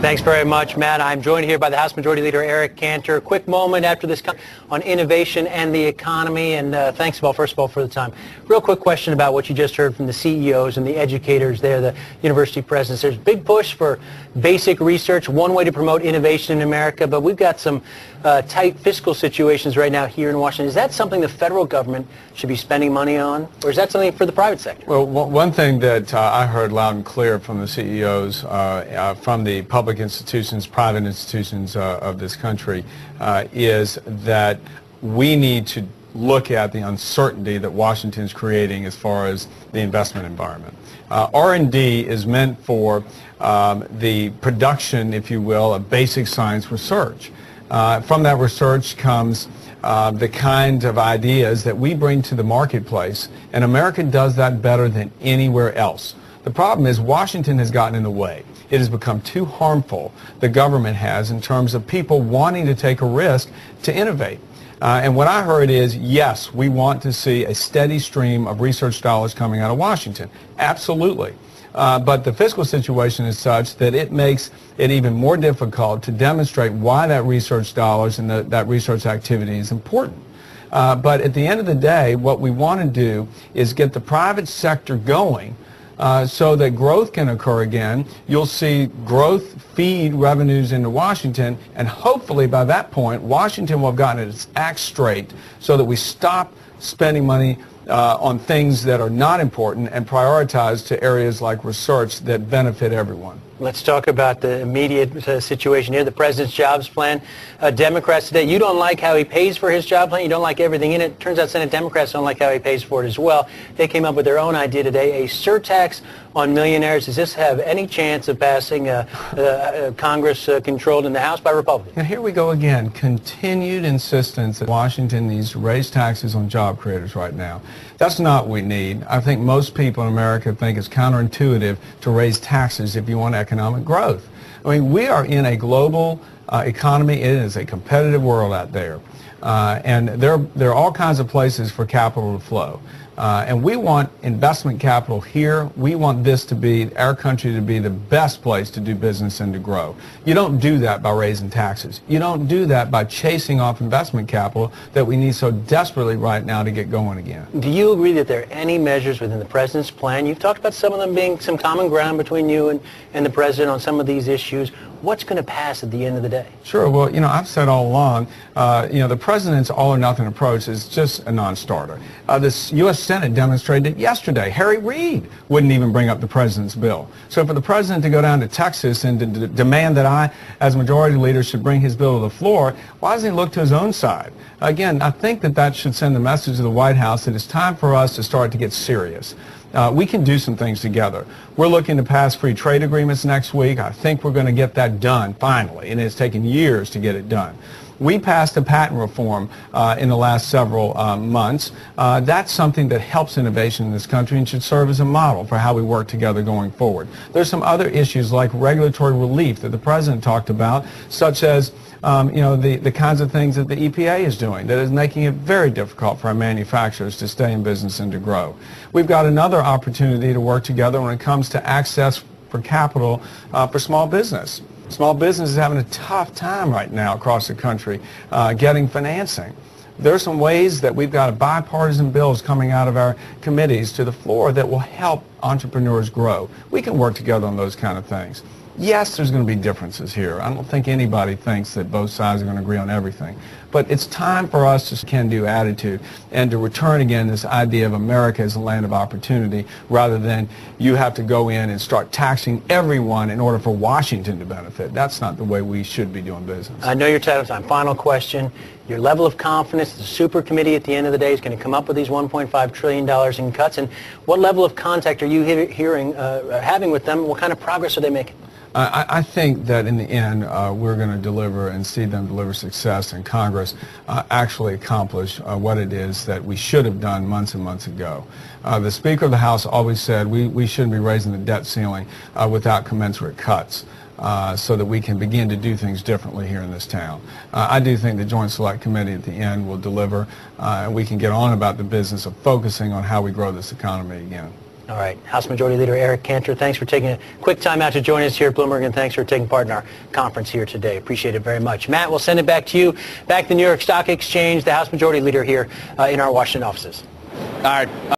Thanks very much, Matt. I'm joined here by the House Majority Leader Eric Cantor. Quick moment after this on innovation and the economy, and thanks, first of all, for the time. Real quick question about what you just heard from the CEOs and the educators there, the university presidents. There's a big push for basic research, one way to promote innovation in America, but we've got some tight fiscal situations right now here in Washington. Is that something the federal government should be spending money on, or is that something for the private sector? Well, one thing that I heard loud and clear from the CEOs, from the public institutions, private institutions of this country, is that we need to look at the uncertainty that Washington is creating as far as the investment environment. R&D is meant for the production, if you will, of basic science research. From that research comes the kind of ideas that we bring to the marketplace, and America does that better than anywhere else. The problem is Washington has gotten in the way. It has become too harmful, the government has, in terms of people wanting to take a risk to innovate. And what I heard is, yes, we want to see a steady stream of research dollars coming out of Washington. Absolutely. But the fiscal situation is such that it makes it even more difficult to demonstrate why that research dollars and that research activity is important. But at the end of the day, what we want to do is get the private sector going so that growth can occur again. You'll see growth feed revenues into Washington, and hopefully by that point, Washington will have gotten its act straight so that we stop spending money on things that are not important and prioritize to areas like research that benefit everyone. Let's talk about the immediate situation here, the president's jobs plan. Democrats today, you don't like how he pays for his job plan. You don't like everything in it. Turns out Senate Democrats don't like how he pays for it as well. They came up with their own idea today, a surtax on millionaires. Does this have any chance of passing Congress controlled in the House by Republicans? And here we go again. Continued insistence that Washington needs to raise taxes on job creators right now. That's not what we need. I think most people in America think it's counterintuitive to raise taxes if you want economic growth. I mean, we are in a global economy. It is a competitive world out there. And there are all kinds of places for capital to flow. And we want investment capital here. We want this to be, our country to be the best place to do business and to grow. You don't do that by raising taxes. You don't do that by chasing off investment capital that we need so desperately right now to get going again. Do you agree that there are any measures within the president's plan? You've talked about some of them being some common ground between you and the president on some of these issues. What's going to pass at the end of the day? Sure. Well, I've said all along, the president's all-or-nothing approach is just a non-starter. The U.S. Senate demonstrated it yesterday. Harry Reid wouldn't even bring up the president's bill. So for the president to go down to Texas and to demand that I, as majority leader, should bring his bill to the floor, why doesn't he look to his own side? Again, I think that should send the message to the White House that it's time for us to start to get serious. We can do some things together. We're looking to pass free trade agreements next week. I think we're going to get that done finally, and it's taken years to get it done. We passed a patent reform in the last several months. That's something that helps innovation in this country and should serve as a model for how we work together going forward. There's some other issues like regulatory relief that the president talked about, such as the kinds of things that the EPA is doing that is making it very difficult for our manufacturers to stay in business and to grow. We've got another opportunity to work together when it comes to access for capital for small business. Small business is having a tough time right now across the country getting financing. There are some ways that we've got bipartisan bills coming out of our committees to the floor that will help entrepreneurs grow. We can work together on those kind of things. Yes, there's going to be differences here. I don't think anybody thinks that both sides are going to agree on everything. But it's time for us to can-do attitude and to return again this idea of America as a land of opportunity rather than you have to go in and start taxing everyone in order for Washington to benefit. That's not the way we should be doing business. I know you're tight on time. Final question. Your level of confidence, the super committee at the end of the day is going to come up with these $1.5 trillion in cuts. And what level of contact are you having with them? What kind of progress are they making? I think that in the end, we're going to deliver and see them deliver success in Congress, actually accomplish what it is that we should have done months and months ago. The Speaker of the House always said we shouldn't be raising the debt ceiling without commensurate cuts. So that we can begin to do things differently here in this town. I do think the Joint Select Committee at the end will deliver, and we can get on about the business of focusing on how we grow this economy again. All right. House Majority Leader Eric Cantor, thanks for taking a quick time out to join us here at Bloomberg, and thanks for taking part in our conference here today. Appreciate it very much. Matt, we'll send it back to you, back to the New York Stock Exchange, the House Majority Leader here in our Washington offices. All right.